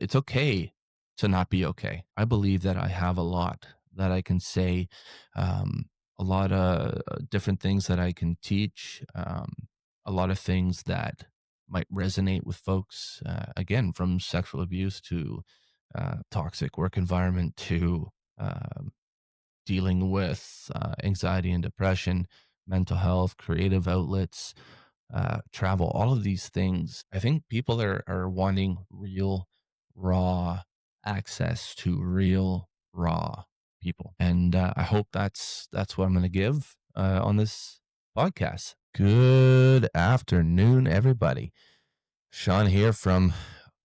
It's okay to not be okay. I believe that I have a lot that I can say, a lot of different things that I can teach, a lot of things that might resonate with folks. Again, from sexual abuse to toxic work environment to um, dealing with anxiety and depression, mental health, creative outlets, travel, all of these things. I think people are wanting real, raw access to real, raw people, and I hope that's what I'm going to give on this podcast. Good afternoon, everybody. Shaun here from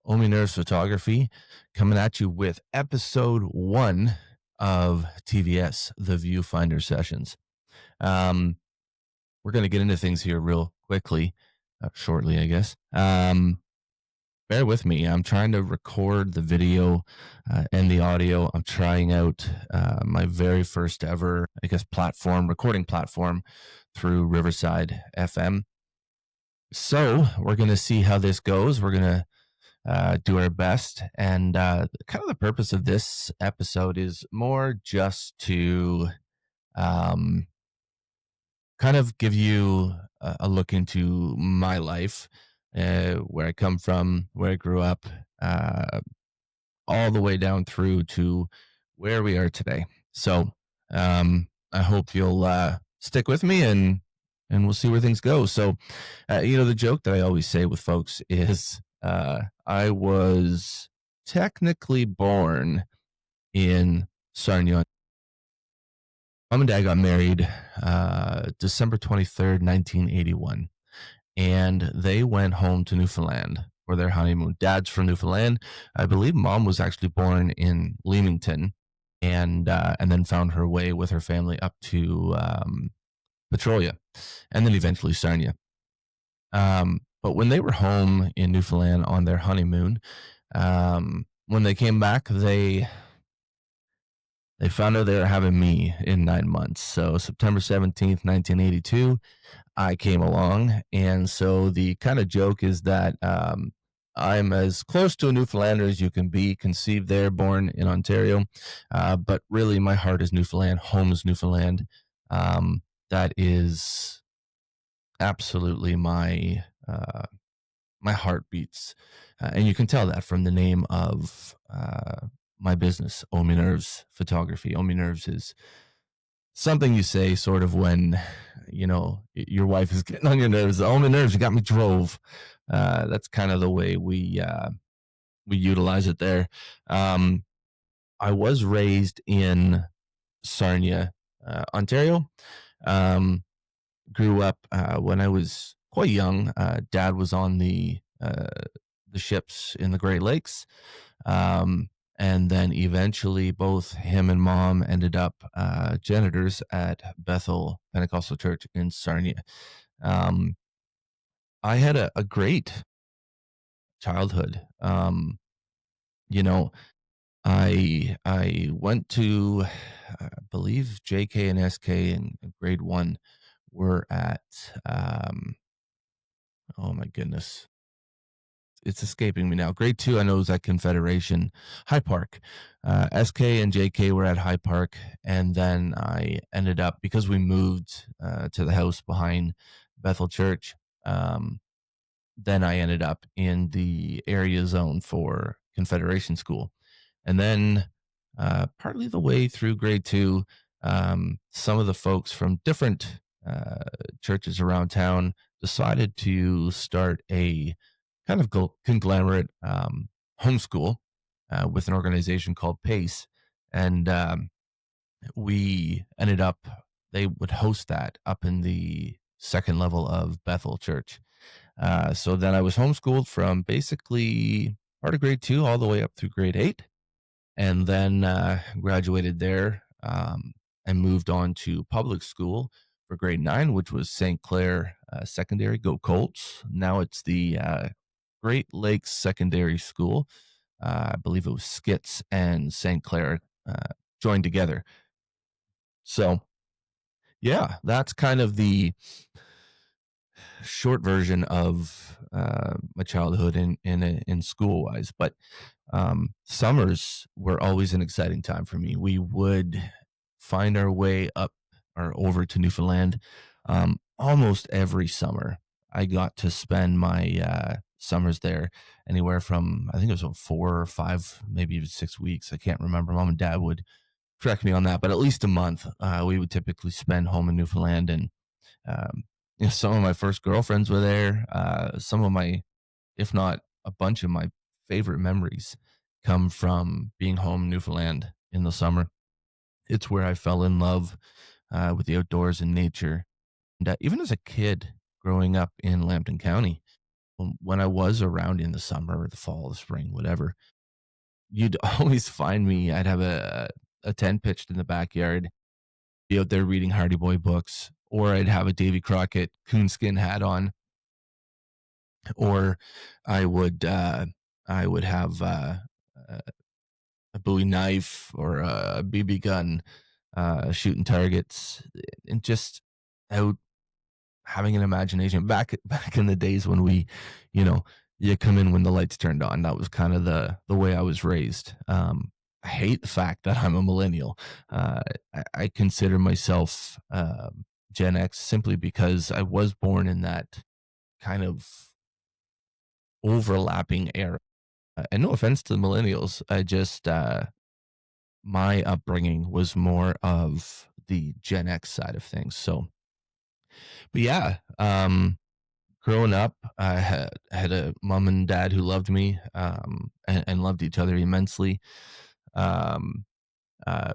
Omi Nerves Photography, coming at you with episode 1 of TVS, the Viewfinder sessions. Um, we're going to get into things here real quickly, shortly, I guess. Bear with me. I'm trying to record the video and the audio. I'm trying out my very first ever, I guess, recording platform through Riverside FM. So we're going to see how this goes. We're going to do our best. And kind of the purpose of this episode is more just to um, kind of give you a look into my life, where I come from, where I grew up, uh, all the way down through to where we are today. So I hope you'll stick with me and we'll see where things go. So, the joke that I always say with folks is I was technically born in Sarnia. Mom and dad got married December 23rd, 1981. And they went home to Newfoundland for their honeymoon. Dad's from Newfoundland. I believe mom was actually born in Leamington and then found her way with her family up to Petrolia and then eventually Sarnia. But when they were home in Newfoundland on their honeymoon, when they came back, they found out they were having me in 9 months. So September 17th, 1982, I came along. And so the kind of joke is that I'm as close to a Newfoundlander as you can be, conceived there, born in Ontario. But really, my heart is Newfoundland, home is Newfoundland. That is absolutely my heart beats. And you can tell that from the name of my business, Omi Nerves Photography. Omi Nerves is something you say sort of when your wife is getting on your nerves. Omi Nerves, you got me drove. That's kind of the way we utilize it there. I was raised in Sarnia, Ontario. Um, Grew up when I was quite young. Dad was on the ships in the Great Lakes. Um, and then eventually both him and mom ended up janitors at Bethel Pentecostal Church in Sarnia. Um, I had a great childhood. You know, I went to, I believe JK and SK in grade one were at, oh my goodness, it's escaping me now. Grade two, I know, was at Confederation High Park. SK and JK were at High Park, and then I ended up because we moved to the house behind Bethel Church. Then I ended up in the area zone for Confederation School, and then partly the way through grade two, some of the folks from different churches around town decided to start a kind of conglomerate homeschool with an organization called PACE. And we ended up, they would host that up in the second level of Bethel Church. So then I was homeschooled from basically part of grade two all the way up through grade eight. And then graduated there and moved on to public school for grade nine, which was St. Clair Secondary. Go Colts. Now it's the Great Lakes Secondary School. I believe it was Skits and St. Clair joined together. So, yeah, that's kind of the short version of my childhood in school wise. But Summers were always an exciting time for me. We would find our way up or over to Newfoundland almost every summer. I got to spend my summers there anywhere from, I think it was about 4 or 5, maybe even 6 weeks. I can't remember. Mom and dad would correct me on that, but at least a month we would typically spend home in Newfoundland. And um, some of my first girlfriends were there. Some of my, if not a bunch of my favorite memories come from being home in Newfoundland in the summer. It's where I fell in love with the outdoors and nature. And even as a kid growing up in Lambton County, when I was around in the summer or the fall, the spring, whatever, you'd always find me. I'd have a tent pitched in the backyard, be out there reading Hardy Boy books, or I'd have a Davy Crockett coonskin hat on, or I would uh, I would have a a Bowie knife or a BB gun, shooting targets, and just out having an imagination. Back in the days when you know, you come in when the lights turned on. That was kind of the way I was raised. I hate the fact that I'm a millennial. I consider myself Gen X simply because I was born in that kind of overlapping era. And no offense to the millennials, I just my upbringing was more of the Gen X side of things. So, but yeah, growing up, I had a mom and dad who loved me, and loved each other immensely. Um,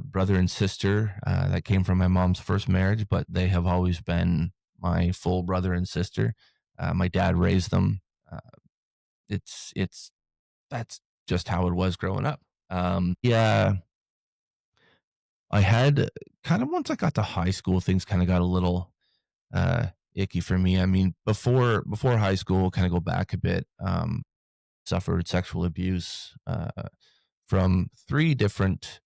Brother and sister that came from my mom's first marriage, but they have always been my full brother and sister. My dad raised them. Uh, it's that's just how it was growing up. Yeah, I had kind of once I got to high school, things kind of got a little uh, icky for me. I mean, before high school, kind of go back a bit. Suffered sexual abuse from three different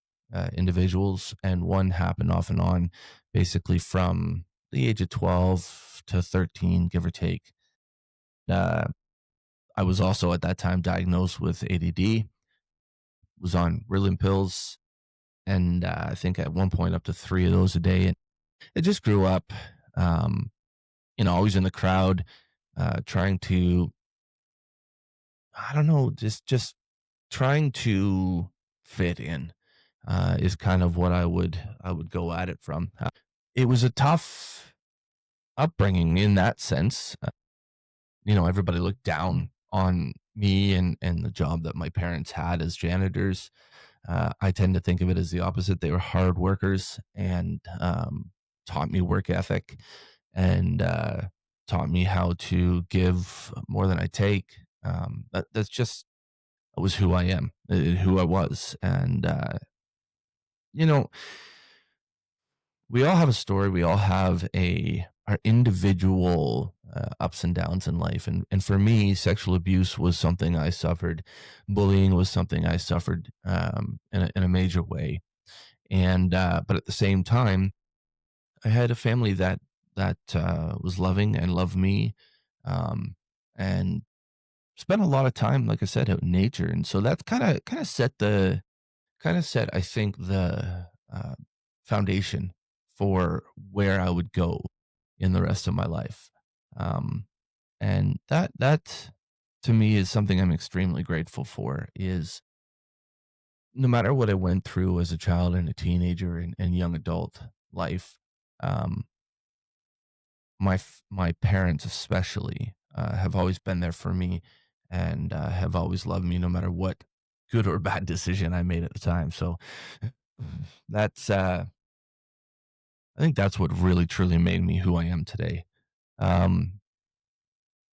individuals, and one happened off and on, basically from the age of 12 to 13, give or take. Uh, I was also at that time diagnosed with ADD, was on Ritalin pills, and I think at one point up to three of those a day. And it just grew up, um, always in the crowd, trying to, I don't know, just trying to fit in is kind of what I would go at it from. It was a tough upbringing in that sense. Everybody looked down on me and the job that my parents had as janitors. I tend to think of it as the opposite. They were hard workers and taught me work ethic and taught me how to give more than I take. That's just that was who I am, who I was, and you know, we all have a story. We all have a our individual ups and downs in life, and for me, sexual abuse was something I suffered. Bullying was something I suffered in a major way, and but at the same time, I had a family that was loving and loved me, and spent a lot of time, like I said, out in nature, and so that kind of set, I think, the foundation for where I would go in the rest of my life. Um, and that to me is something I'm extremely grateful for. Is no matter what I went through as a child and a teenager and young adult life, um, my parents especially have always been there for me and have always loved me no matter what good or bad decision I made at the time. So that's I think that's what really truly made me who I am today. Um,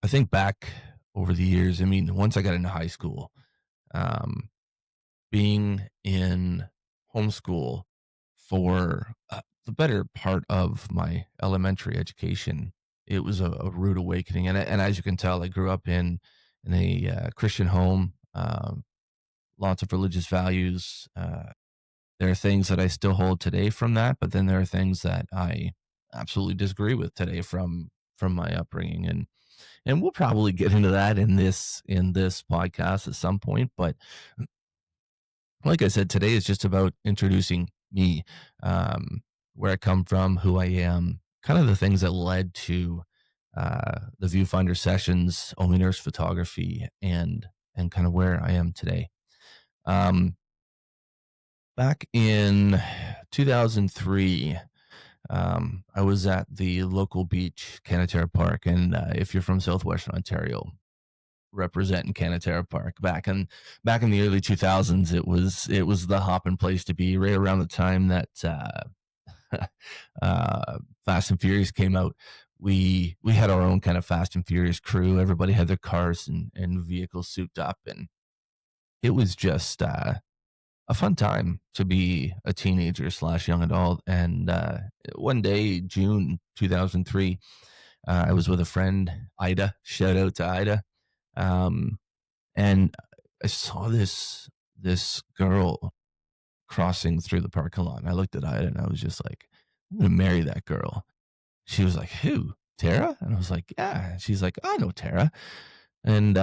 I think back over the years. I mean, once I got into high school, um, being in homeschool for the better part of my elementary education, it was a rude awakening. And as you can tell, I grew up in a Christian home, lots of religious values. There are things that I still hold today from that, but then there are things that I absolutely disagree with today from my upbringing, and we'll probably get into that in this podcast at some point. But Like I said, today is just about introducing me, um, where I come from, who I am, kind of the things that led to the Viewfinder sessions, owners photography, and kind of where I am today. Um, Back in 2003, I was at the local beach, Canatara Park, and if you're from Southwestern Ontario, representing Canatara Park back in the early 2000s. It was the hopping place to be. Right around the time that Fast and Furious came out, we had our own kind of Fast and Furious crew. Everybody had their cars and vehicles souped up, and it was just a fun time to be a teenager slash young adult. And one day, June 2003, I was with a friend, Ida. Shout out to Ida. Um, and I saw this girl crossing through the parking lot, and I looked at Ida, and I was just like, "I'm gonna marry that girl." She was like, "Who? Tara?" And I was like, "Yeah." And she's like, "I know Tara." And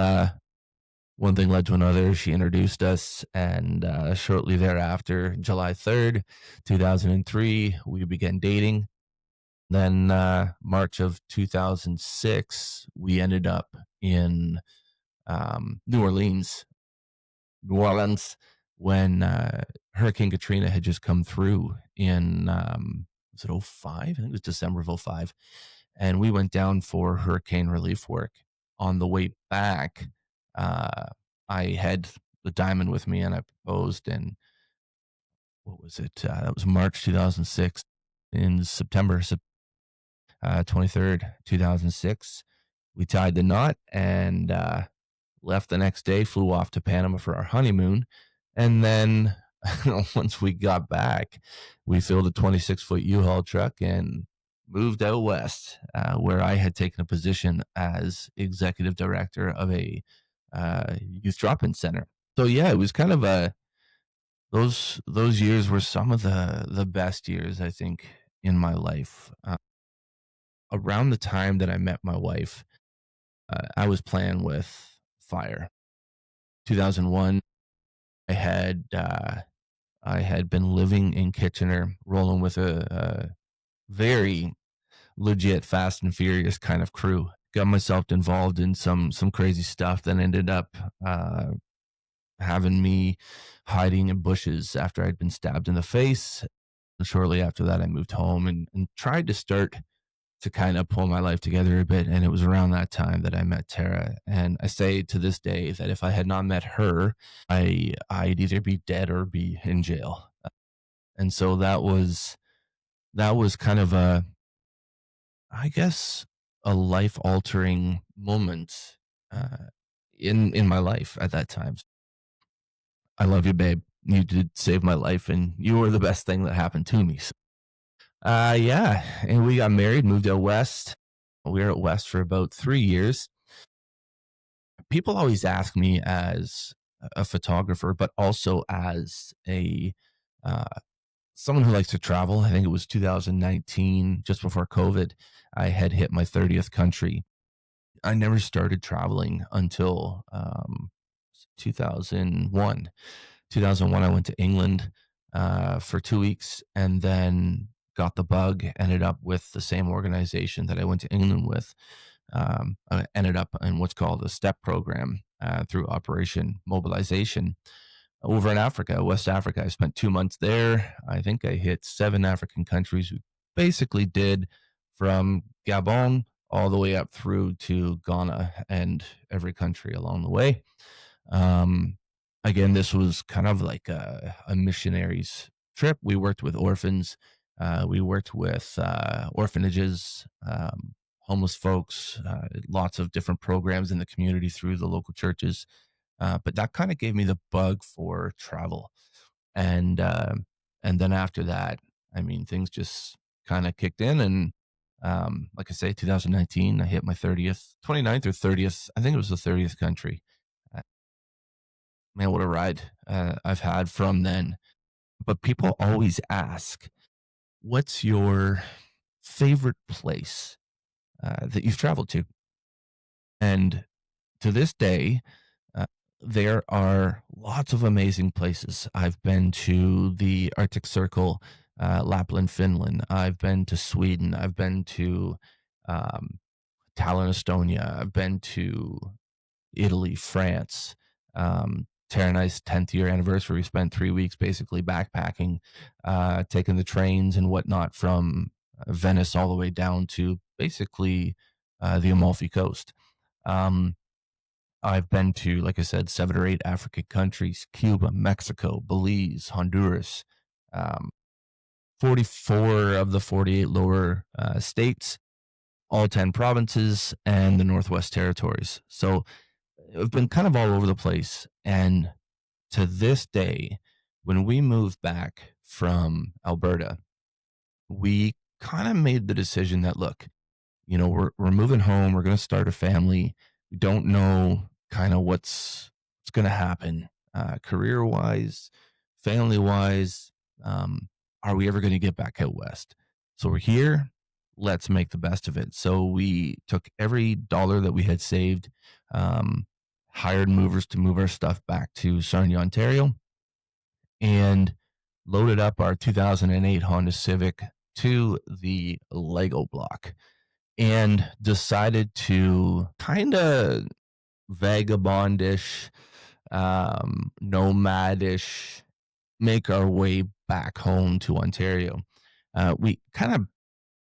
one thing led to another. She introduced us, and shortly thereafter, July 3rd, 2003, we began dating. Then March of 2006, we ended up in New Orleans, New Orleans, when Hurricane Katrina had just come through in, was it '05? I think it was December of '05. And we went down for hurricane relief work. On the way back, uh, I had the diamond with me, and I proposed. And what was it? That was March 2006. In September 23rd, 2006, we tied the knot and left the next day, flew off to Panama for our honeymoon. And then once we got back, we filled a 26-foot U-Haul truck and moved out west, where I had taken a position as executive director of a youth drop-in center. So yeah, it was kind of a those years were some of the best years, I think, in my life. Around the time that I met my wife, I was playing with fire. 2001, I had been living in Kitchener, rolling with a very legit Fast and Furious kind of crew. Got myself involved in some crazy stuff that ended up having me hiding in bushes after I'd been stabbed in the face. And shortly after that, I moved home and tried to start to kind of pull my life together a bit. And it was around that time that I met Tara. And I say to this day that if I had not met her, I'd either be dead or be in jail. And so that was kind of a, I guess, a life altering moment uh, in my life at that time. I love you, babe. You did save my life, and you were the best thing that happened to me. So, yeah, and we got married, moved out west. We were out west for about 3 years. People always ask me as a photographer, but also as a uh, someone who likes to travel. I think it was 2019, just before COVID. I had hit my 30th country. I never started traveling until 2001. 2001, I went to England for 2 weeks, and then got the bug. Ended up with the same organization that I went to England with. I ended up in what's called a STEP program through Operation Mobilization over in Africa, West Africa. I spent 2 months there. I think I hit 7 African countries. We basically did from Gabon all the way up through to Ghana and every country along the way. Um, Again, this was kind of like a missionaries trip. We worked with orphans. We worked with orphanages, homeless folks, lots of different programs in the community through the local churches. But that kind of gave me the bug for travel. And and then after that, I mean, things just kind of kicked in. And like I say, 2019, I hit my 30th, 29th or 30th. I think it was the 30th country. Uh, Man, what a ride I've had from then. But people always ask, what's your favorite place that you've traveled to? And to this day, uh, there are lots of amazing places. I've been to the Arctic Circle, Lapland, Finland. I've been to Sweden. I've been to um, Tallinn, Estonia. I've been to Italy, France. Tara and I's 10th year anniversary, we spent 3 weeks basically backpacking, taking the trains and whatnot from Venice all the way down to basically the Amalfi Coast. Um, I've been to, like I said, 7 or 8 African countries: Cuba, Mexico, Belize, Honduras, um, 44 of the 48 lower states, all 10 provinces, and the Northwest Territories. So I've been kind of all over the place. And to this day, when we moved back from Alberta, we kind of made the decision that, look, we're moving home, we're going to start a family. We don't know kind of what's going to happen, career wise, family wise. um, are we ever going to get back out west? So we're here, let's make the best of it. So we took every dollar that we had saved, um, hired movers to move our stuff back to Sarnia, Ontario, and loaded up our 2008 Honda Civic to the Lego block, and decided to kind of vagabondish, nomadish, make our way back home to Ontario. We kind of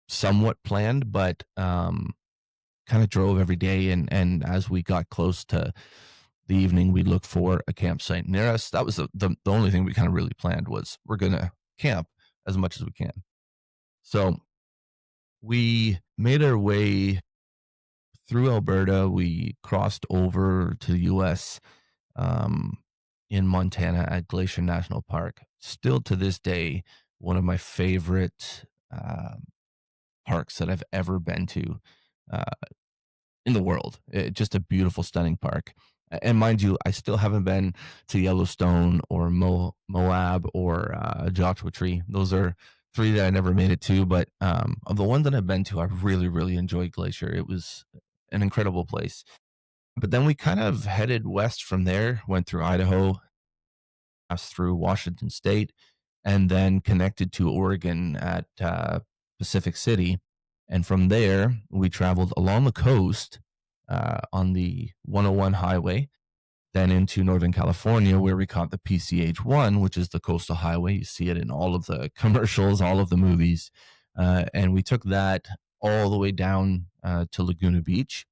somewhat planned, but kind of drove every day. And as we got close to the evening, we looked for a campsite near us. That was the only thing we kind of really planned, was we're going to camp as much as we can. So we made our way through Alberta. We crossed over to the US, um, in Montana at Glacier National Park. Still to this day, one of my favorite parks that I've ever been to uh, in the world. Just a beautiful, stunning park. And mind you, I still haven't been to Yellowstone or Moab or Joshua Tree. Those are three that I never made it to. But of the ones that I've been to, I really, really enjoyed Glacier. It was an incredible place. But then we kind of headed west from there, went through Idaho, passed through Washington State, and then connected to Oregon at Pacific City. And from there, we traveled along the coast on the 101 highway, then into Northern California, where we caught the PCH1, which is the coastal highway. You see it in all of the commercials, all of the movies. And we took that all the way down to Laguna Beach.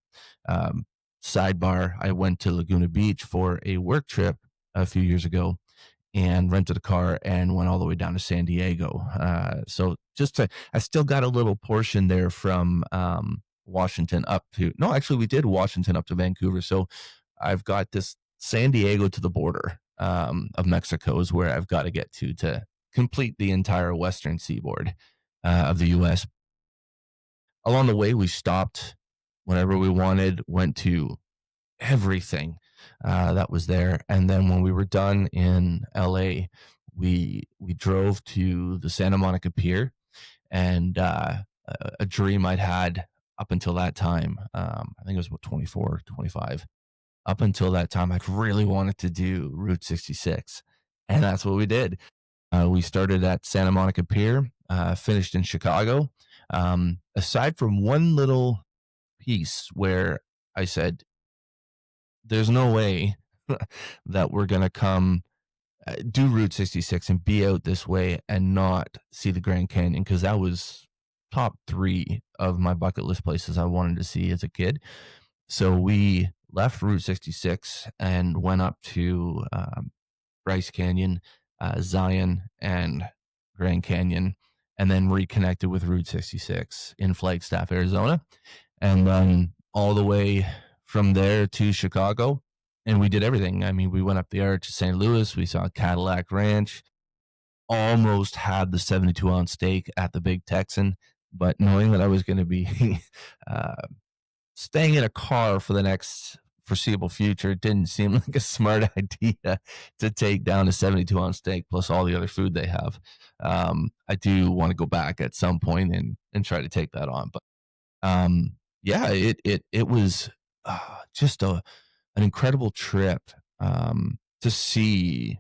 Um, Sidebar, I went to Laguna Beach for a work trip a few years ago and rented a car and went all the way down to San Diego. So I still got a little portion there from Washington up to, no, actually, we did Washington up to Vancouver. So I've got this San Diego to the border of Mexico is where I've got to get to complete the entire western seaboard of the US. Along the way, we stopped whenever we wanted, went to everything that was there. And then when we were done in LA, we drove to the Santa Monica Pier, and a dream I'd had up until that time. I think it was about 24, 25. Up until that time, I'd really wanted to do Route 66. And that's what we did. We started at Santa Monica Pier, finished in Chicago. Aside from one little piece where I said, there's no way that we're going to come do Route 66 and be out this way and not see the Grand Canyon, because that was top three of my bucket list places I wanted to see as a kid. So we left Route 66 and went up to Bryce Canyon, Zion, and Grand Canyon, and then reconnected with Route 66 in Flagstaff, Arizona, and then all the way from there to Chicago. And we did everything. I mean, we went up the arch to St. Louis. We saw Cadillac Ranch. Almost had the 72-ounce steak at the Big Texan, but knowing that I was going to be uh, staying in a car for the next foreseeable future, it didn't seem like a smart idea to take down a 72-ounce steak plus all the other food they have. I do want to go back at some point and try to take that on, but yeah, it was just an incredible trip. to see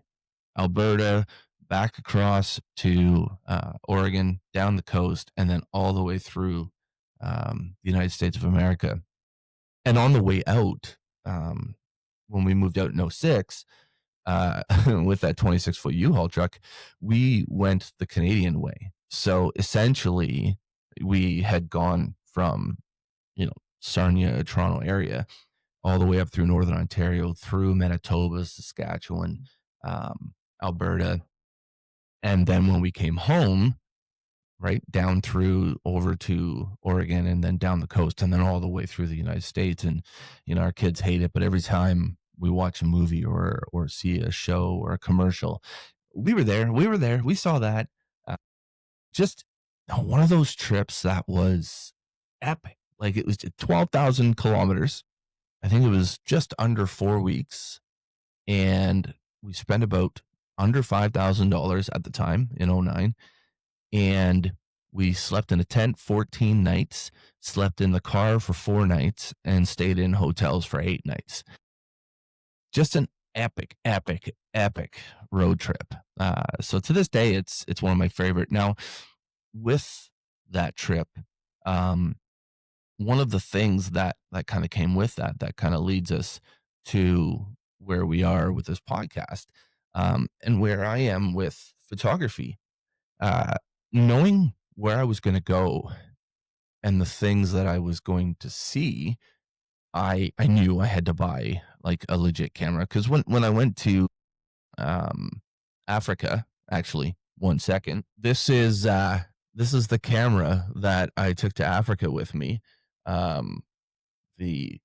Alberta, back across to Oregon, down the coast, and then all the way through the United States of America. And on the way out, um, when we moved out in '06, uh, with that 26-foot U-Haul truck, we went the Canadian way. So essentially, we had gone from, Sarnia, Toronto area, all the way up through Northern Ontario, through Manitoba, Saskatchewan, Alberta. And then when we came home, right down through over to Oregon and then down the coast and then all the way through the United States. And, our kids hate it, but every time we watch a movie or see a show or a commercial, we were there. We were there. We saw that. Uh, just one of those trips that was epic. Like it was 12,000 kilometers. I think it was just under 4 weeks. And we spent about under $5,000 at the time in '09, and we slept in a tent 14 nights, slept in the car for 4 nights, and stayed in hotels for 8 nights. Just an epic, epic, epic road trip. So to this day, it's one of my favorite. Now, with that trip, um, one of the things that kind of came with that kind of leads us to where we are with this podcast, and where I am with photography. Uh, Knowing where I was going to go and the things that I was going to see, I knew I had to buy like a legit camera because when I went to um, Africa, actually, 1 second, this is the camera that I took to Africa with me, um, the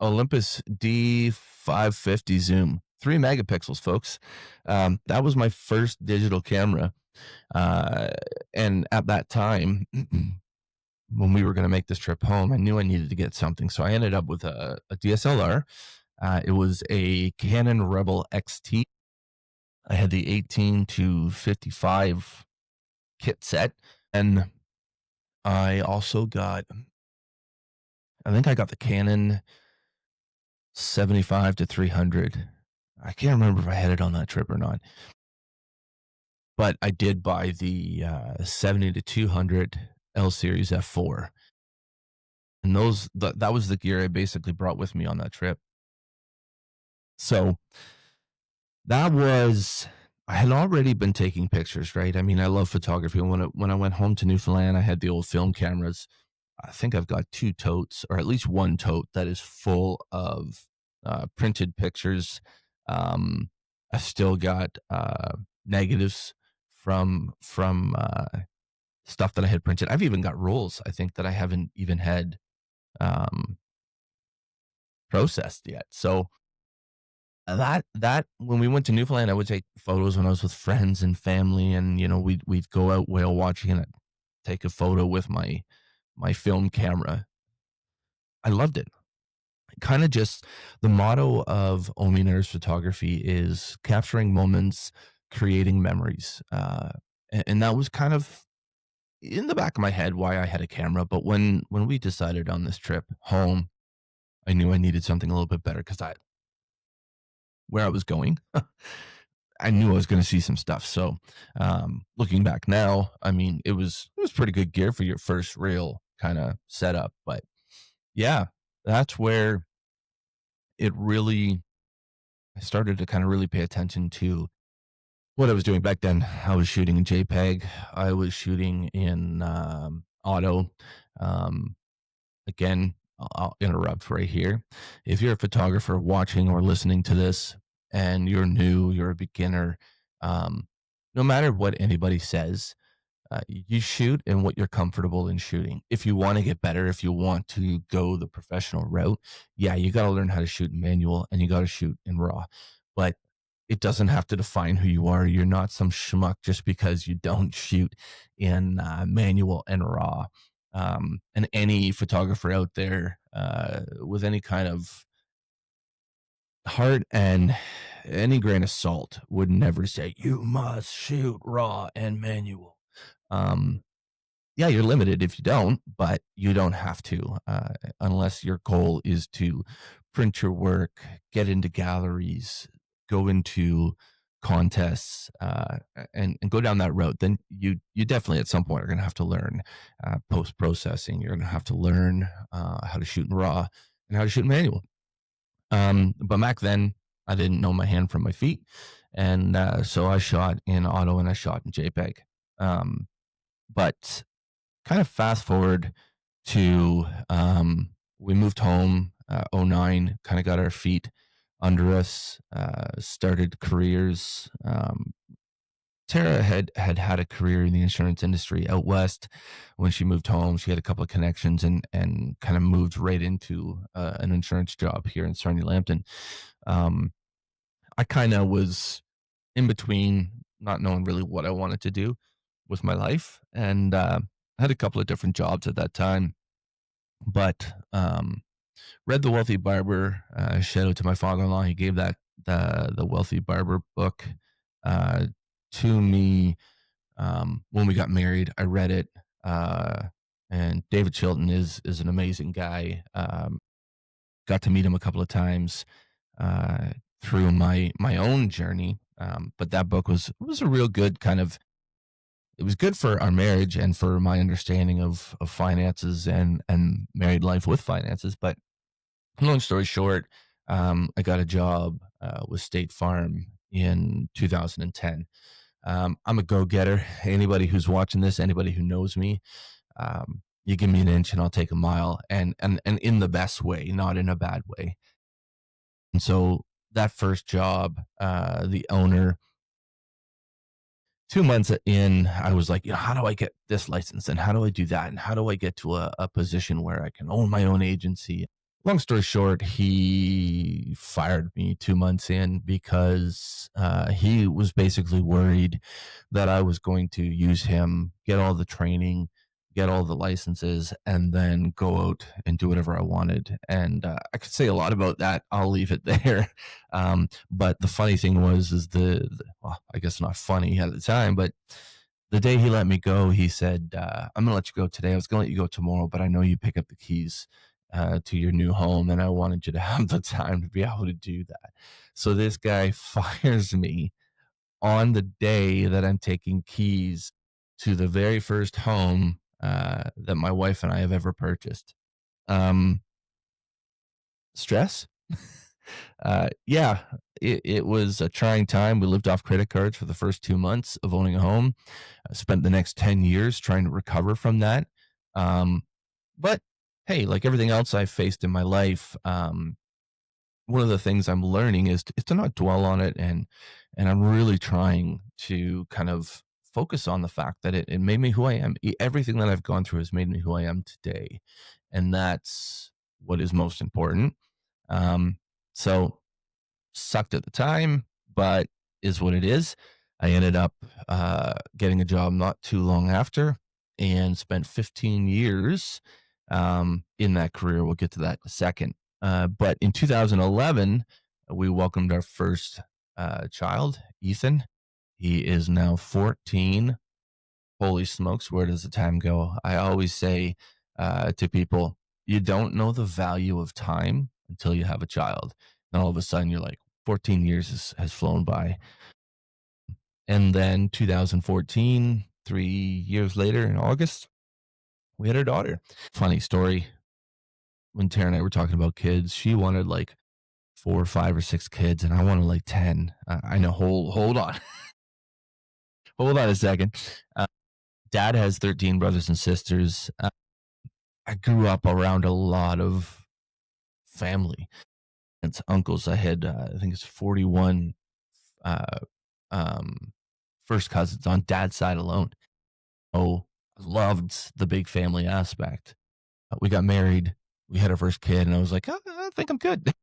Olympus D550 zoom, 3 megapixels, folks. That was my first digital camera. Uh, and at that time, when we were going to make this trip home, I knew I needed to get something. So I ended up with a DSLR. It was a Canon Rebel XT. I had the 18 to 55 kit set. And I also I think I got the Canon 75 to 300. I can't remember if I had it on that trip or not. But I did buy the 70 to 200 L series F4. And that was the gear I basically brought with me on that trip. So that was, I had already been taking pictures, right? I mean, I love photography. When I went home to Newfoundland, I had the old film cameras. I think I've got 2 totes, or at least 1 tote that is full of printed pictures. I still got negatives from stuff that I had printed. I've even got rolls, I think, that I haven't even had um, processed yet. So that when we went to Newfoundland, I would take photos when I was with friends and family, and we'd go out whale watching and I'd take a photo with my film camera. I loved it. Kind of just the motto of Omi Nurse Photography is capturing moments, creating memories, and that was kind of in the back of my head why I had a camera. But when we decided on this trip home, I knew I needed something a little bit better because I where I was going. I knew I was going to see some stuff. So, looking back now, I mean, it was pretty good gear for your first real kind of setup. But yeah, that's where it really I started to kind of really pay attention to what I was doing back then. I was shooting in JPEG. I was shooting in auto. Um, Again, I'll interrupt right here. If you're a photographer watching or listening to this and you're new, you're a beginner, no matter what anybody says, you shoot in what you're comfortable in shooting. If you want to get better, if you want to go the professional route, yeah, you got to learn how to shoot in manual and you got to shoot in raw. But it doesn't have to define who you are. You're not some schmuck just because you don't shoot in manual and raw. And any photographer out there with any kind of heart and any grain of salt would never say you must shoot raw and manual. Um, yeah, you're limited if you don't, but you don't have to unless your goal is to print your work, get into galleries, go into contests, and go down that road, then you definitely at some point are going to have to learn post processing. You're going to have to learn how to shoot in raw and how to shoot in manual. But back then, I didn't know my hand from my feet, and so I shot in auto and I shot in JPEG. Um, but kind of fast forward to we moved home, '09, kind of got our feet under us, started careers. Tara had a career in the insurance industry out west. When she moved home, she had a couple of connections and kind of moved right into an insurance job here in Sarnia Lambton. Um, I kind of was in between, not knowing really what I wanted to do with my life, and I had a couple of different jobs at that time, but read The Wealthy Barber. Shout out to my father-in-law. He gave that the Wealthy Barber book uh, to me when we got married. I read it, uh, and David Chilton is an amazing guy. Got to meet him a couple of times uh, through my own journey. But that book was a real good kind of. It was good for our marriage and for my understanding of finances and married life with finances. But long story short, I got a job with State Farm in 2010. I'm a go getter. Anybody who's watching this, anybody who knows me, you give me an inch and I'll take a mile, and in the best way, not in a bad way. And so that first job, the owner, 2 months in, I was like, how do I get this license and how do I do that and how do I get to a position where I can own my own agency? Long story short, he fired me 2 months in because he was basically worried that I was going to use him, get all the training, get all the licenses, and then go out and do whatever I wanted. And I could say a lot about that. I'll leave it there. But the funny thing was, is well, I guess not funny at the time, but the day he let me go, he said, I'm going to let you go today. I was going to let you go tomorrow, but I know you pick up the keys to your new home, and I wanted you to have the time to be able to do that. So this guy fires me on the day that I'm taking keys to the very first home that my wife and I have ever purchased. Um, Stress? Yeah, it was a trying time. We lived off credit cards for the first 2 months of owning a home. I spent the next 10 years trying to recover from that. Um, but hey, like everything else I've faced in my life, one of the things I'm learning is to not dwell on it, and I'm really trying to kind of focus on the fact that it made me who I am. Everything that I've gone through has made me who I am today, and that's what is most important. Um, so sucked at the time, but is what it is. I ended up getting a job not too long after and spent 15 years in that career. We'll get to that in a second. But in 2011, we welcomed our first child, Ethan. He is now 14. Holy smokes, where does the time go? I always say to people, you don't know the value of time until you have a child. And all of a sudden, you're like, 14 years has flown by. And then 2014, 3 years later in August, we had our daughter. Funny story. When Tara and I were talking about kids, she wanted like 4 or 5 or 6 kids, and I wanted like 10. I know. Hold on. Hold on a second. Dad has 13 brothers and sisters. I grew up around a lot of family. It's uncles. I had, I think it's 41 uh, um, first cousins on dad's side alone. Oh, I loved the big family aspect. We got married. We had our first kid, and I was like, I think I'm good.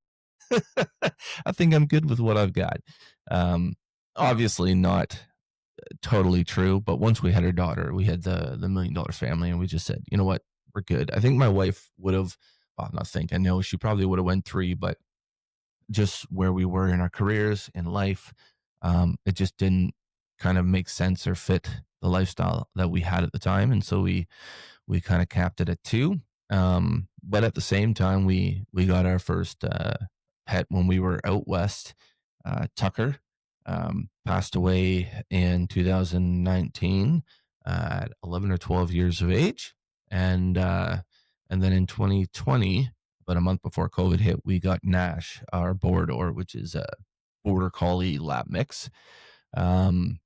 I think I'm good with what I've got. Um, Obviously not totally true, but once we had our daughter, we had the $1 million family, and we just said, you know what, we're good. I think my wife would have, well, not think, I know she probably would have went 3, but just where we were in our careers in life, it just didn't kind of make sense or fit the lifestyle that we had at the time, and so we kind of capped it at 2. But at the same time, we got our first pet when we were out west. Tucker passed away in 2019 at 11 or 12 years of age, and and then in 2020, about a month before COVID hit, we got Nash, our Boardor, which is a border collie lab mix. Um,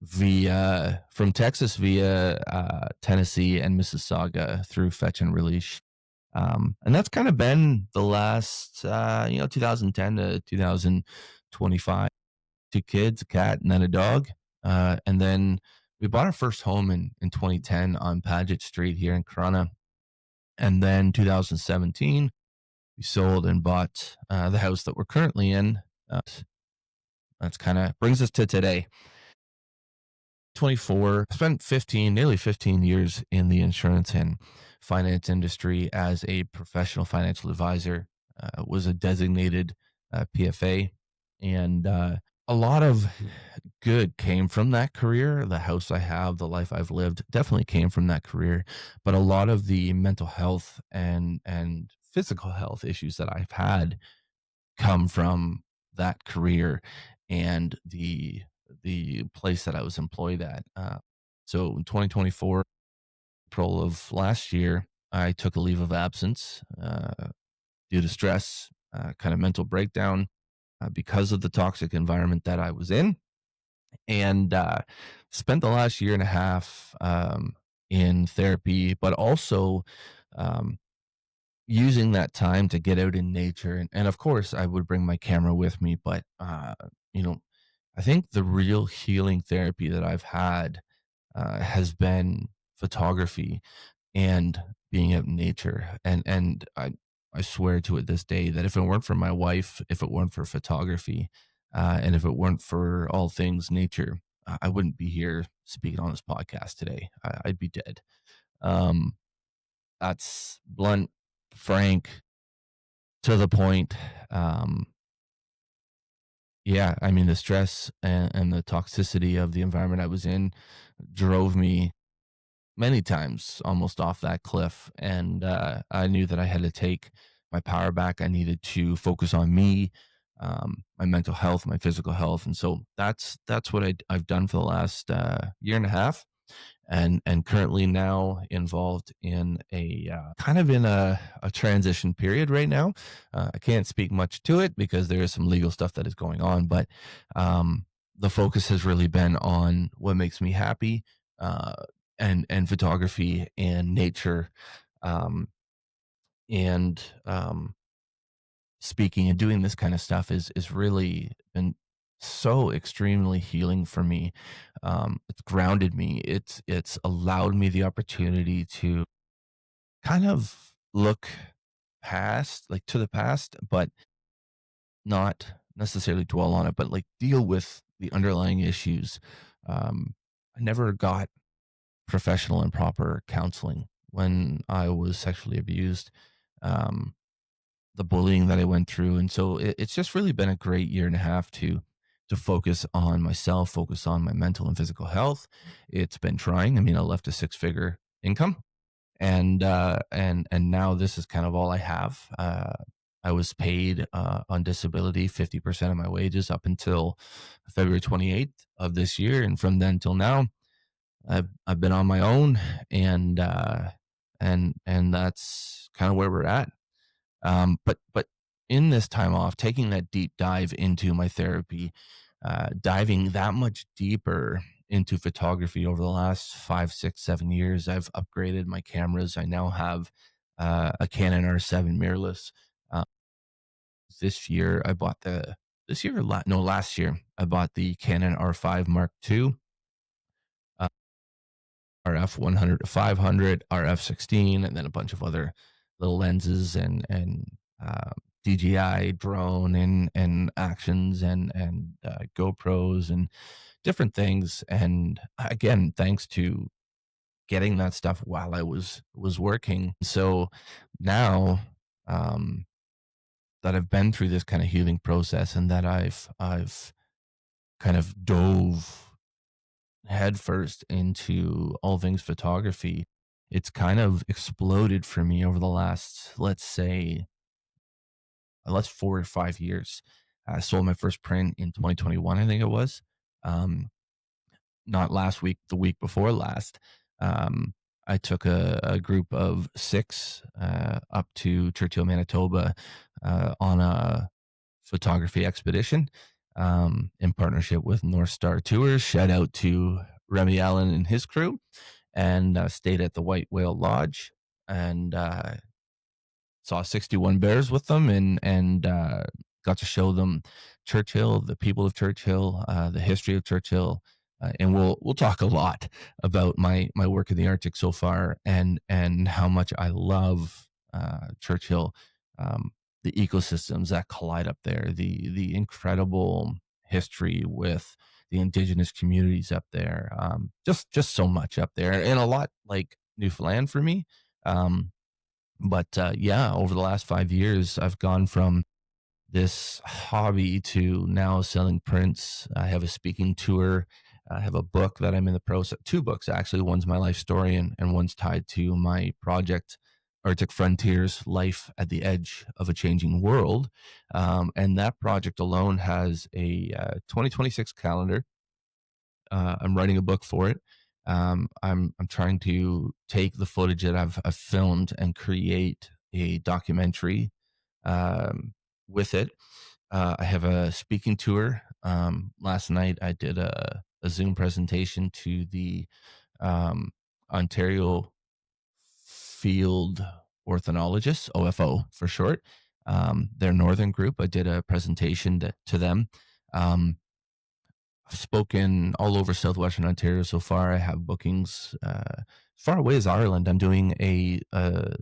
via from Texas via Tennessee and Mississauga through fetch and release. And that's kind of been the last, 2010 to 2025. Two kids, a cat, and then a dog. And then we bought our first home in 2010 on Paget Street here in Corona. And then 2017, we sold and bought the house that we're currently in. That's kind of brings us to today. 24, spent 15, nearly 15 years in the insurance and finance industry as a professional financial advisor, was a designated PFA. And a lot of good came from that career. The house I have, the life I've lived definitely came from that career. But a lot of the mental health and physical health issues that I've had come from that career and the place that I was employed at. So in 2024, April of last year, I took a leave of absence due to stress, kind of mental breakdown because of the toxic environment that I was in, and spent the last year and a half in therapy, but also um, using that time to get out in nature. And of course, I would bring my camera with me, but you know, I think the real healing therapy that I've had has been photography and being out in nature. And I swear to it this day that if it weren't for my wife, if it weren't for photography, and if it weren't for all things nature, I wouldn't be here speaking on this podcast today. I'd be dead. Um, that's blunt, frank, to the point. Um, yeah, I mean, the stress and the toxicity of the environment I was in drove me many times almost off that cliff. And I knew that I had to take my power back. I needed to focus on me, my mental health, my physical health. And so that's what I've done for the last year and a half, and currently now involved in a kind of in a transition period right now. I can't speak much to it because there is some legal stuff that is going on, but um, the focus has really been on what makes me happy, uh, and photography and nature, um, and speaking and doing this kind of stuff is really been so extremely healing for me. It's grounded me. It's allowed me the opportunity to kind of look past, like to the past, but not necessarily dwell on it, but like deal with the underlying issues. I never got professional and proper counseling when I was sexually abused. Um, the bullying that I went through. And so it's just really been a great year and a half to focus on myself, focus on my mental and physical health. It's been trying. I mean, I left a six-figure income, and now this is kind of all I have. I was paid on disability 50% of my wages up until February 28th of this year, and from then till now, I've been on my own, and and that's kind of where we're at. But in this time off, taking that deep dive into my therapy, diving that much deeper into photography over the last 5, 6, 7 years, I've upgraded my cameras. I now have a Canon R7 mirrorless. Uh, this year, I bought the this year, no, last year, I bought the Canon R5 Mark II. RF 100 to 500, RF 16, and then a bunch of other little lenses and DJI drone and actions and GoPros and different things. And again, thanks to getting that stuff while I was working. So now um, that I've been through this kind of healing process and that I've kind of dove headfirst into all things photography, it's kind of exploded for me over the last, let's say, last 4 or 5 years. I sold my first print in 2021, I think it was. Um, Not last week, the week before last. Um, I took a group of six up to Churchill, Manitoba, on a photography expedition in partnership with North Star Tours. Shout out to Remy Allen and his crew, and stayed at the White Whale Lodge, and saw 61 bears with them, and got to show them Churchill, the people of Churchill, the history of Churchill, and we'll talk a lot about my work in the Arctic so far, and how much I love Churchill, um, the ecosystems that collide up there, the incredible history with the indigenous communities up there, just so much up there, and a lot like Newfoundland for me. Um, but yeah, over the last 5 years, I've gone from this hobby to now selling prints. I have a speaking tour. I have a book that I'm in the process, two books actually. One's my life story, and one's tied to my project, Arctic Frontiers Life at the Edge of a Changing World. And that project alone has a 2026 calendar. I'm writing a book for it. I'm trying to take the footage that I've filmed and create a documentary um, with it. I have a speaking tour. Last night I did a Zoom presentation to the um, Ontario Field Ornithologists, OFO for short. Their northern group. I did a presentation to them. Um, I've spoken all over southwestern Ontario so far. I have bookings as far away as Ireland. I'm doing a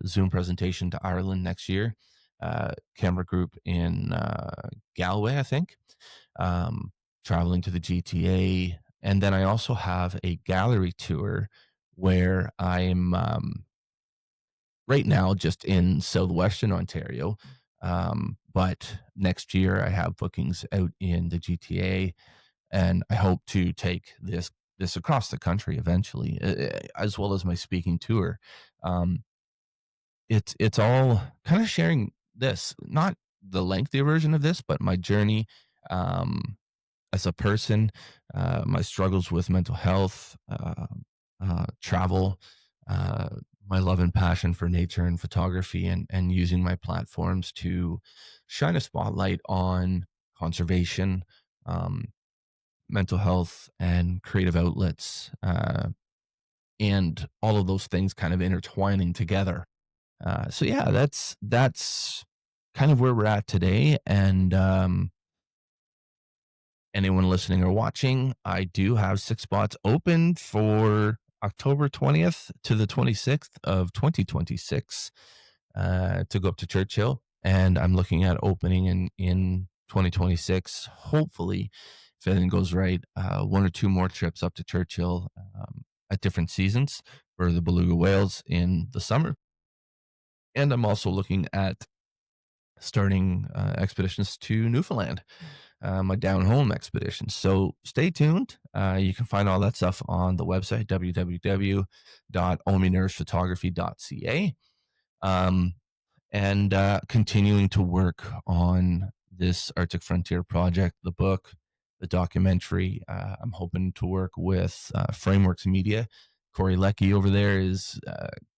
Zoom presentation to Ireland next year. Camera group in Galway, I think. Um, Traveling to the GTA, and then I also have a gallery tour where I'm right now just in southwestern Ontario. But next year I have bookings out in the GTA, and I hope to take this across the country eventually, as well as my speaking tour. Um, it's all kind of sharing this, not the lengthy version of this, but my journey um, as a person, my struggles with mental health, travel, uh, my love and passion for nature and photography, and using my platforms to shine a spotlight on conservation, um, mental health, and creative outlets, and all of those things kind of intertwining together. So yeah, that's kind of where we're at today. And anyone listening or watching, I do have 6 spots open for October 20th to the 26th of 2026 to go up to Churchill. And I'm looking at opening in 2026, hopefully, if everything goes right, one or two more trips up to Churchill at different seasons for the beluga whales in the summer. And I'm also looking at starting expeditions to Newfoundland, my down home expedition. So stay tuned. You can find all that stuff on the website, www.ominervephotography.ca. Um, and continuing to work on this Arctic Frontier project, the book, the documentary. I'm hoping to work with Frameworks Media. Corey Leckie over there is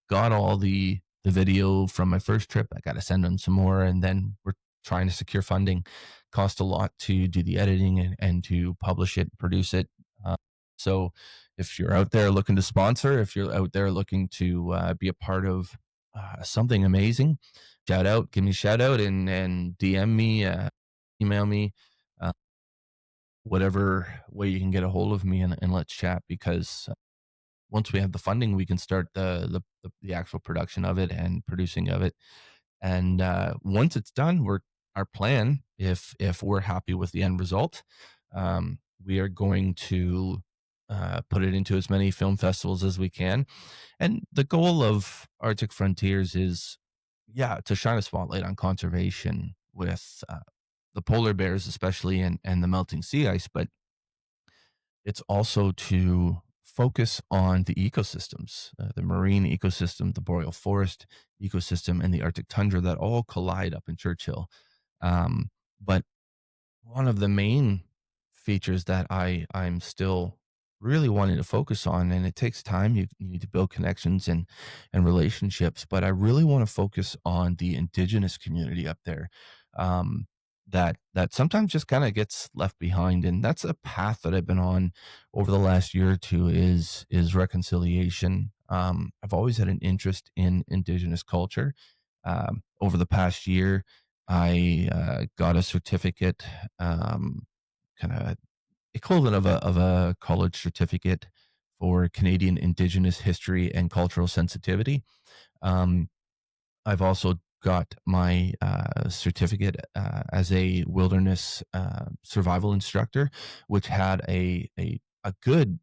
got all the video from my first trip. I got to send him some more, and then we're trying to secure funding. Cost a lot to do the editing and to publish it, produce it. Uh, so if you're out there looking to sponsor, if you're out there looking to be a part of something amazing, shout out, give me a shout out, and DM me, email me, uh, whatever way you can get a hold of me, and let's chat, because once we have the funding, we can start the actual production of it and producing of it. And once it's done, our plan, if we're happy with the end result, we are going to put it into as many film festivals as we can. And the goal of Arctic Frontiers is, yeah, to shine a spotlight on conservation with the polar bears, especially, and the melting sea ice. But it's also to focus on the ecosystems, the marine ecosystem, the boreal forest ecosystem, and the Arctic tundra that all collide up in Churchill. Um, but one of the main features that I'm still really wanting to focus on, and it takes time. You need to build connections and relationships, but I really want to focus on the indigenous community up there. Um, that sometimes just kind of gets left behind, and that's a path that I've been on over the last year or two is reconciliation. I've always had an interest in indigenous culture. Over the past year, I got a certificate, kind of equivalent of a college certificate for Canadian Indigenous history and cultural sensitivity. Um, I've also got my certificate as a wilderness survival instructor, which had a good,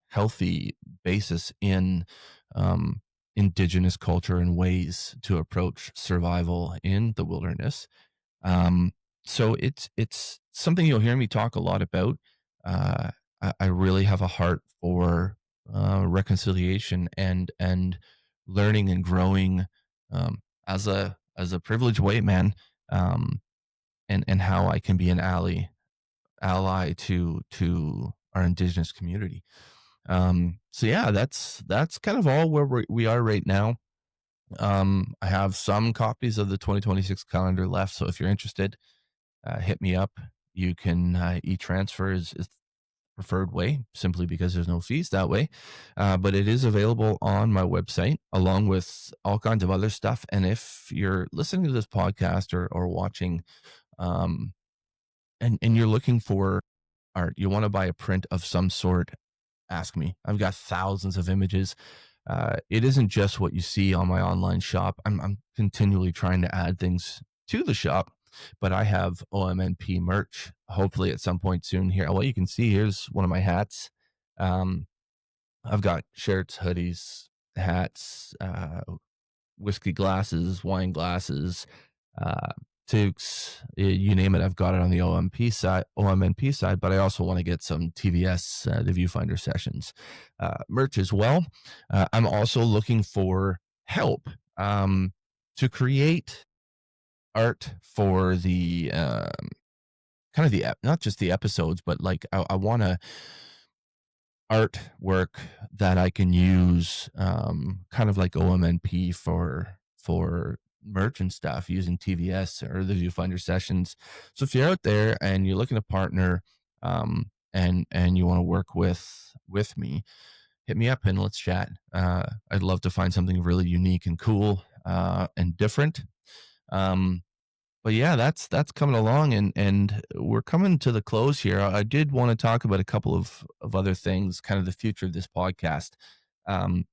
healthy basis in um, Indigenous culture and ways to approach survival in the wilderness. um, so it's something you'll hear me talk a lot about. I really have a heart for reconciliation and learning and growing as a privileged white man, um, and how I can be an ally to our indigenous community. So yeah, that's kind of all where we are right now. I have some copies of the 2026 calendar left, so if you're interested, hit me up. You can e-transfer is the preferred way, simply because there's no fees that way. But it is available on my website along with all kinds of other stuff. And if you're listening to this podcast or watching, um, and you're looking for art, you want to buy a print of some sort, ask me. I've got thousands of images. It isn't just what you see on my online shop. I'm continually trying to add things to the shop, but I have OMNP merch. Hopefully, at some point soon here. Well, you can see here's one of my hats. Um, I've got shirts, hoodies, hats, whiskey glasses, wine glasses, uh, toques, you name it. I've got it on the OMNP side, but I also want to get some TVS, the Viewfinder sessions merch as well. I'm also looking for help to create art for the kind of the not just the episodes, but like I want to artwork that I can use, kind of like OMNP for merch and stuff using TVS or the Viewfinder sessions. So if you're out there and you're looking to partner, and you want to work with me, hit me up and let's chat. I'd love to find something really unique and cool and different. Um, but yeah, that's coming along, and we're coming to the close here. I did want to talk about a couple of other things, kind of the future of this podcast. Um,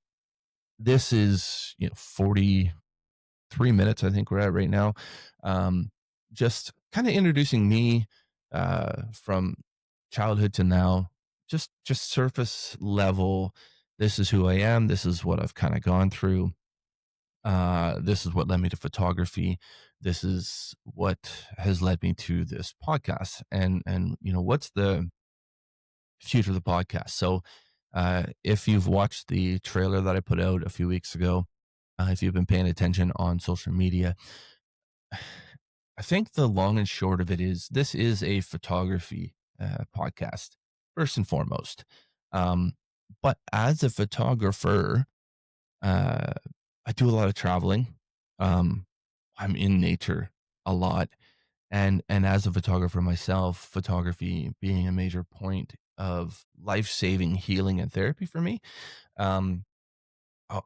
this is 43 minutes, I think we're at right now. Um, just kind of introducing me from childhood to now, just surface level. This is who I am. This is what I've kind of gone through. This is what led me to photography. This is what has led me to this podcast. And what's the future of the podcast? So, if you've watched the trailer that I put out a few weeks ago, if you've been paying attention on social media, I think the long and short of it is this is a photography podcast first and foremost. Um, but as a photographer, uh, I do a lot of traveling. Um, I'm in nature a lot, and as a photographer myself, photography being a major point of life-saving healing and therapy for me. Um,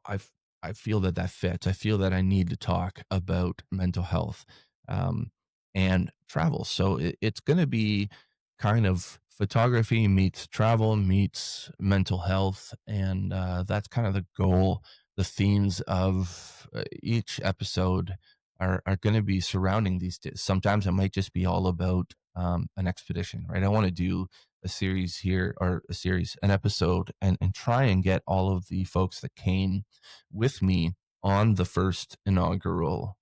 I feel that fits. I feel that I need to talk about mental health, um, and travel. So it's going to be kind of photography meets travel meets mental health, and that's kind of the goal. The themes of each episode are going to be surrounding these. Sometimes it might just be all about an expedition, right? I want to do a series here, or an episode, and try and get all of the folks that came with me on the first inaugural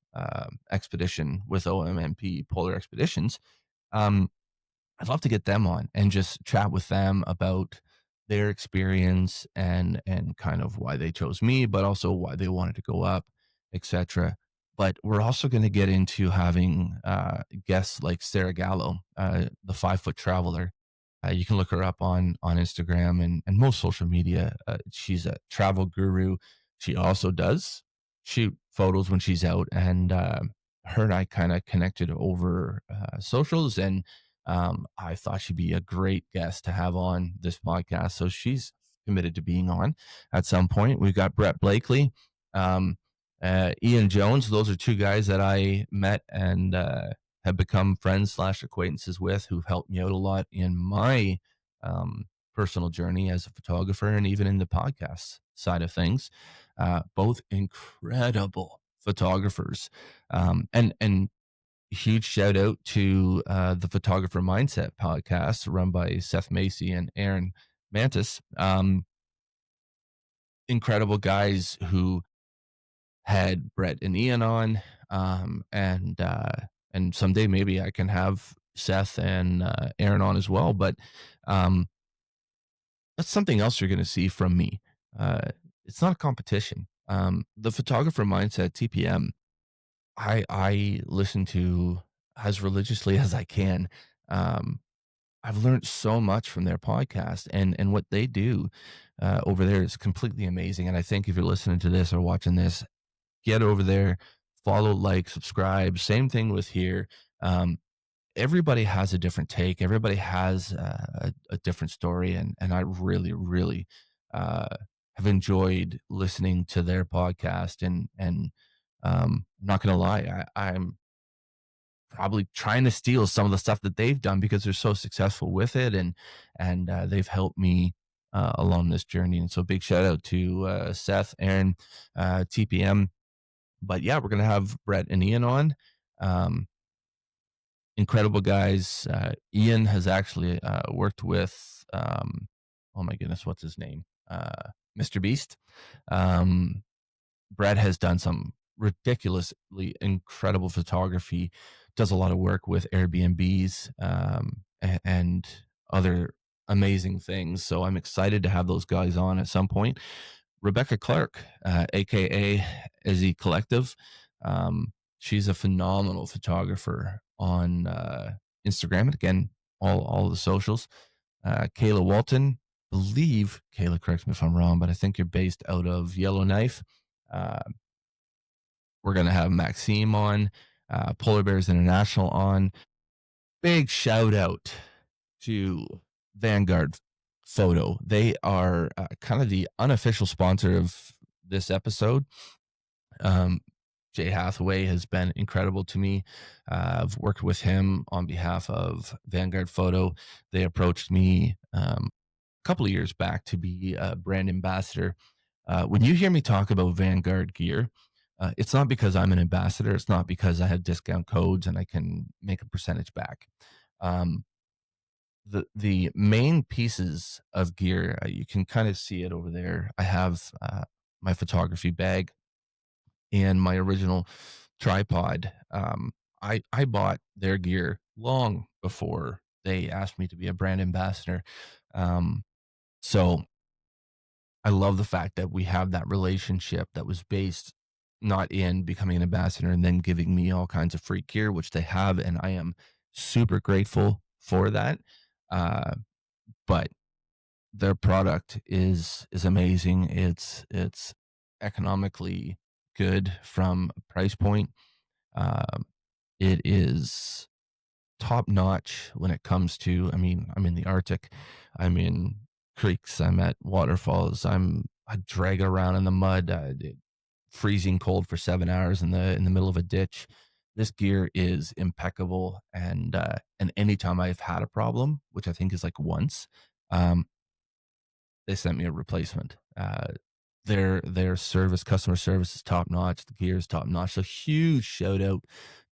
expedition with OMMP Polar Expeditions. Um, I'd love to get them on and just chat with them about their experience and kind of why they chose me, but also why they wanted to go up, etc. But we're also going to get into having guests like Sarah Gallo, the 5 foot traveler. You can look her up on Instagram and most social media. She's a travel guru. She also does shoot photos when she's out, and her and I kind of connected over socials, and I thought she'd be a great guest to have on this podcast. So she's committed to being on at some point. We've got Brett Blakely, um, Ian Jones. Those are two guys that I met and have become friends slash acquaintances with, who've helped me out a lot in my personal journey as a photographer and even in the podcast side of things. Both incredible photographers, and huge shout out to the Photographer Mindset podcast run by Seth Macy and Aaron Mantis. Incredible guys who had Brett and Ian on, and someday maybe I can have Seth and Aaron on as well. But um, that's something else you're going to see from me. Uh, it's not a competition. The Photographer Mindset (TPM) I listen to as religiously as I can. Um, I've learned so much from their podcast, and what they do over there is completely amazing. And I think if you're listening to this or watching this, get over there, follow, like, subscribe. Same thing with here. Um, Everybody has a different take. Everybody has a different story, and I really, really uh, have enjoyed listening to their podcast. And I'm not gonna lie, I'm probably trying to steal some of the stuff that they've done because they're so successful with it, and they've helped me along this journey. And so, big shout out to Seth, Aaron, TPM. But yeah, we're gonna have Brett and Ian on. Um, Incredible guys. Ian has actually worked with, oh my goodness, what's his name? Mr. Beast. Um, Brett has done some ridiculously incredible photography, does a lot of work with Airbnbs, and other amazing things. So I'm excited to have those guys on at some point. Rebecca Clark, aka Izzy Collective. She's a phenomenal photographer on Instagram, and again, all the socials. Kayla Walton, believe Kayla, correct me if I'm wrong, but I think you're based out of Yellowknife. Uh, we're gonna have Maxime on, Polar Bears International on. Big shout out to Vanguard Photo. They are kind of the unofficial sponsor of this episode. Um, Jay Hathaway has been incredible to me. I've worked with him on behalf of Vanguard Photo. They approached me a couple of years back to be a brand ambassador. When you hear me talk about Vanguard gear, it's not because I'm an ambassador. It's not because I have discount codes and I can make a percentage back. Um, the main pieces of gear, you can kind of see it over there. I have my photography bag and my original tripod. I bought their gear long before they asked me to be a brand ambassador. Um, so I love the fact that we have that relationship that was based not in becoming an ambassador and then giving me all kinds of free gear, which they have, and I am super grateful for that. Uh, but their product is amazing. It's economically good from a price point. Um, it is top notch when it comes to, I mean, I'm in the Arctic, I'm in creeks, I'm at waterfalls, I drag it around in the mud, freezing cold for 7 hours in the middle of a ditch. This gear is impeccable, and anytime I've had a problem, which I think is like once, um, they sent me a replacement. Their service, customer service is top notch. The gear is top notch. So huge shout out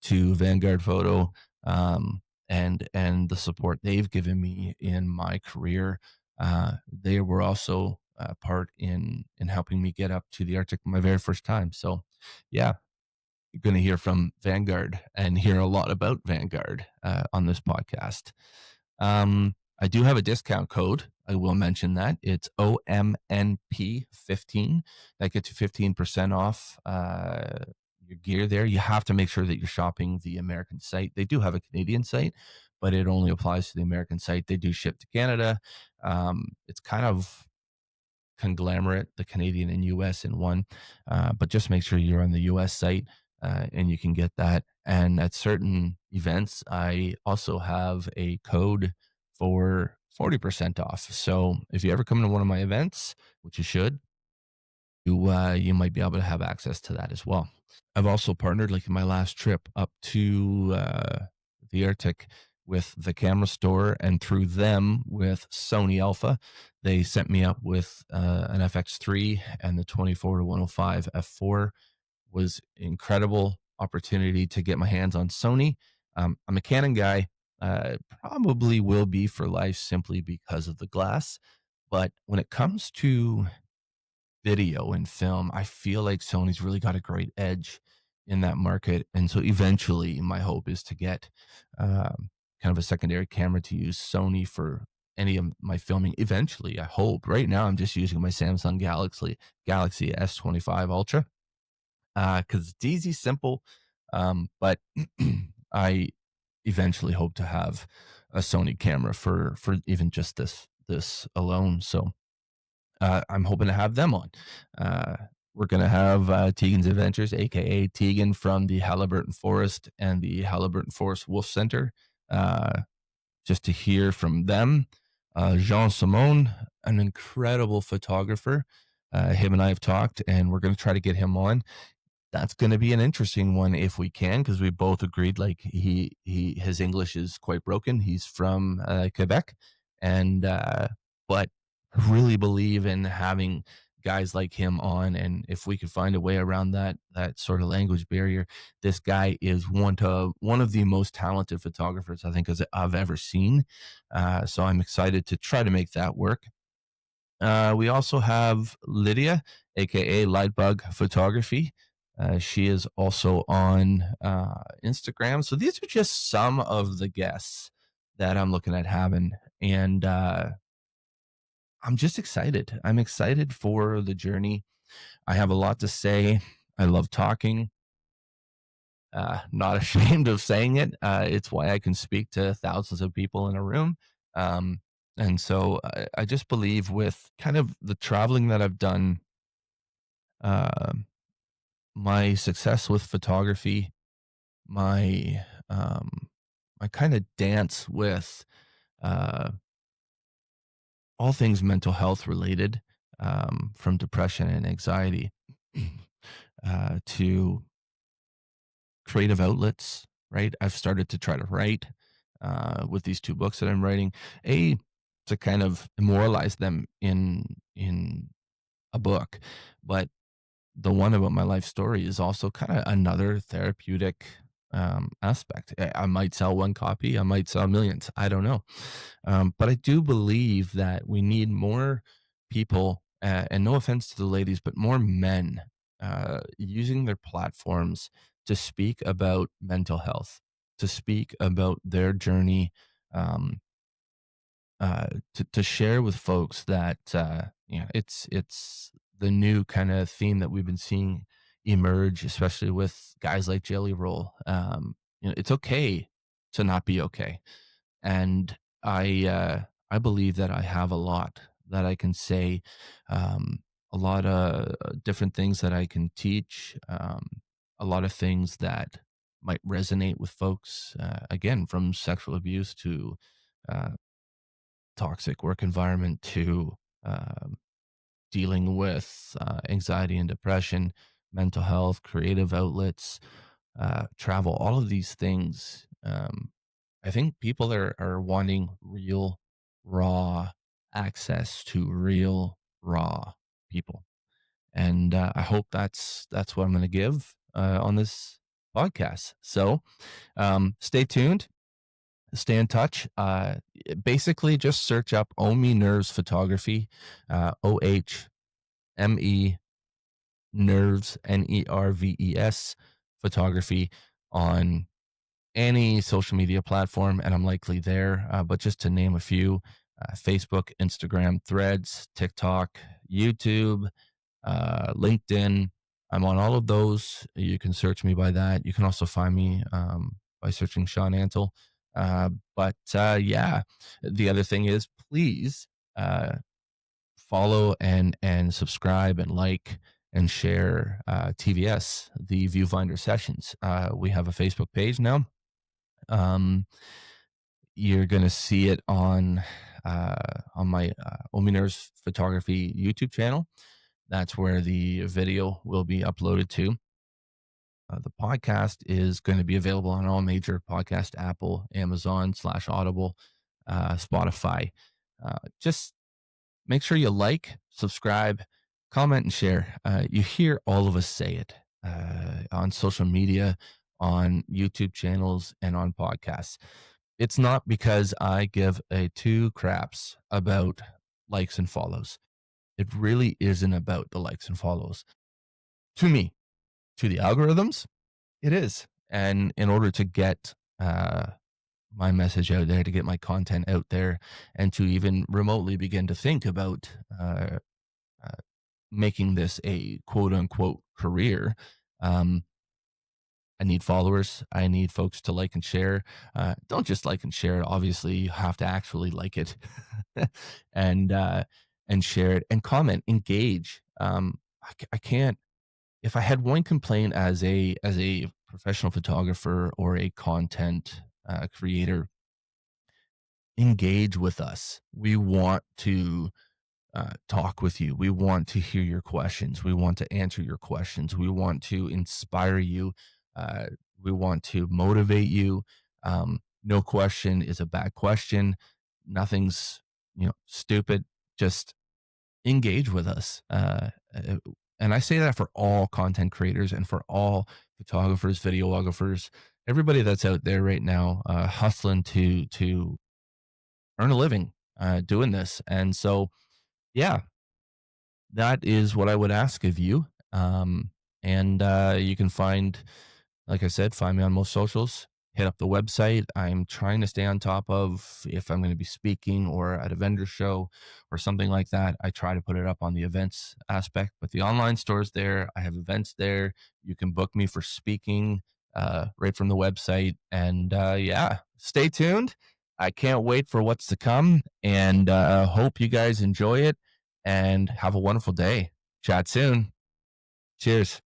to Vanguard Photo, and the support they've given me in my career. They were also part in helping me get up to the Arctic my very first time. So, yeah, you're going to hear from Vanguard and hear a lot about Vanguard on this podcast. I do have a discount code. I will mention that. It's OMNP15. That gets you 15% off your gear there. You have to make sure that you're shopping the American site. They do have a Canadian site, but it only applies to the American site. They do ship to Canada. It's kind of conglomerate, the Canadian and US in one. But just make sure you're on the US site and you can get that. And at certain events, I also have a code for 40% off. So if you ever come to one of my events, which you should, you might be able to have access to that as well. I've also partnered, like in my last trip up to the Arctic, with the camera store, and through them with Sony Alpha. They set me up with an FX3 and the 24 to 105 f4. Was incredible opportunity to get my hands on Sony. I'm a Canon guy. Probably will be for life simply because of the glass. But when it comes to video and film, I feel like Sony's really got a great edge in that market. And so eventually, my hope is to get kind of a secondary camera to use Sony for any of my filming. Eventually, I hope. Right now, I'm just using my Samsung Galaxy S25 Ultra because it's easy, simple. But I eventually hope to have a Sony camera for even just this alone. So I'm hoping to have them on. Uh, we're going to have Tegan's Adventures, aka Tegan from the Halliburton Forest and the Halliburton Forest Wolf Center, uh, just to hear from them. Jean Simone, an incredible photographer. Him and I have talked, and we're going to try to get him on. That's going to be an interesting one if we can, because we both agreed like his English is quite broken. He's from Quebec, and but I really believe in having guys like him on, and if we could find a way around that sort of language barrier. This guy is one of the most talented photographers I think as I've ever seen. So I'm excited to try to make that work. We also have Lydia, aka Lightbug Photography. She is also on Instagram. So these are just some of the guests that I'm looking at having. And I'm just excited. I'm excited for the journey. I have a lot to say. I love talking. Not ashamed of saying it. It's why I can speak to thousands of people in a room. Um, and so I just believe with kind of the traveling that I've done, uh, my success with photography, my my kind of dance with uh, all things mental health related, from depression and anxiety to creative outlets. Right, I've started to try to write with these two books that I'm writing. To kind of immortalize them in a book, but the one about my life story is also kind of another therapeutic aspect. I might sell one copy, I might sell millions. I don't know. But I do believe that we need more people, and no offense to the ladies, but more men using their platforms to speak about mental health, to speak about their journey, um, to share with folks that it's the new kind of theme that we've been seeing emerge, especially with guys like Jelly Roll. It's okay to not be okay, and I believe that I have a lot that I can say, a lot of different things that I can teach, a lot of things that might resonate with folks. Again, from sexual abuse to uh, toxic work environment to um, dealing with anxiety and depression, mental health, creative outlets, travel, all of these things. I think people are wanting real, raw access to real, raw people. And I hope that's what I'm going to give on this podcast. So stay tuned, stay in touch. Basically, just search up Omi Nerves Photography, OHME Nerves, Nerves Photography on any social media platform, and I'm likely there. But just to name a few, Facebook, Instagram, Threads, TikTok, YouTube, LinkedIn. I'm on all of those. You can search me by that. You can also find me by searching Shaun Antle. Yeah, the other thing is please uh, follow and subscribe and like and share TVS, the Viewfinder sessions. We have a Facebook page now. Um, you're gonna see it on my Ominers Photography YouTube channel. That's where the video will be uploaded to. The podcast is going to be available on all major podcast, Apple, Amazon / Audible, Spotify. Just make sure you like, subscribe, comment, and share. You hear all of us say it on social media, on YouTube channels, and on podcasts. It's not because I give a two craps about likes and follows. It really isn't about the likes and follows. To me, to the algorithms, it is. And in order to get my message out there, to get my content out there, and to even remotely begin to think about uh, making this a quote unquote career, um, I need followers. I need folks to like and share. Don't just like and share. Obviously, you have to actually like it and uh, and share it and comment, engage. I can't. If I had one complaint as a professional photographer or a content creator, engage with us. We want to talk with you. We want to hear your questions. We want to answer your questions. We want to inspire you. Uh, we want to motivate you. No question is a bad question. Nothing's stupid. Just engage with us. And I say that for all content creators and for all photographers, videographers, everybody that's out there right now hustling to earn a living doing this. And so, yeah, that is what I would ask of you. And you can like I said, find me on most socials. Hit up the website. I'm trying to stay on top of if I'm going to be speaking or at a vendor show or something like that. I try to put it up on the events aspect, but the online store's there. I have events there. You can book me for speaking right from the website. And yeah, stay tuned. I can't wait for what's to come and hope you guys enjoy it and have a wonderful day. Chat soon. Cheers.